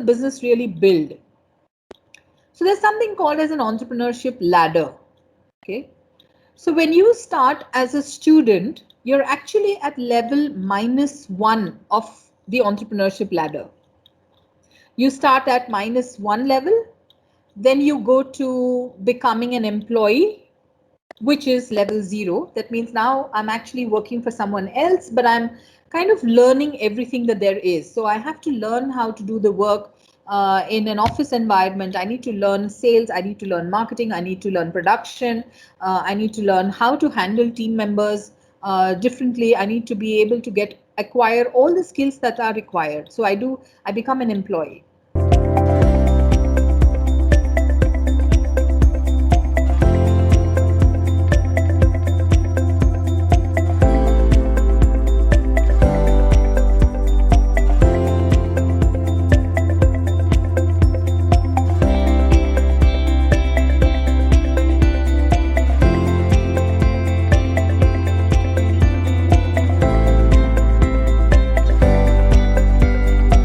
business really build? So there's something called as an entrepreneurship ladder. Okay. So when you start as a student, you're actually at level -1 of the entrepreneurship ladder. You start at -1 level, then you go to becoming an employee, which is level 0. That means now I'm actually working for someone else, but I'm kind of learning everything that there is. So I have to learn how to do the work in an office environment. I need to learn sales, I need to learn marketing, I need to learn production, I need to learn how to handle team members differently. I need to be able to acquire all the skills that are required. So I become an employee.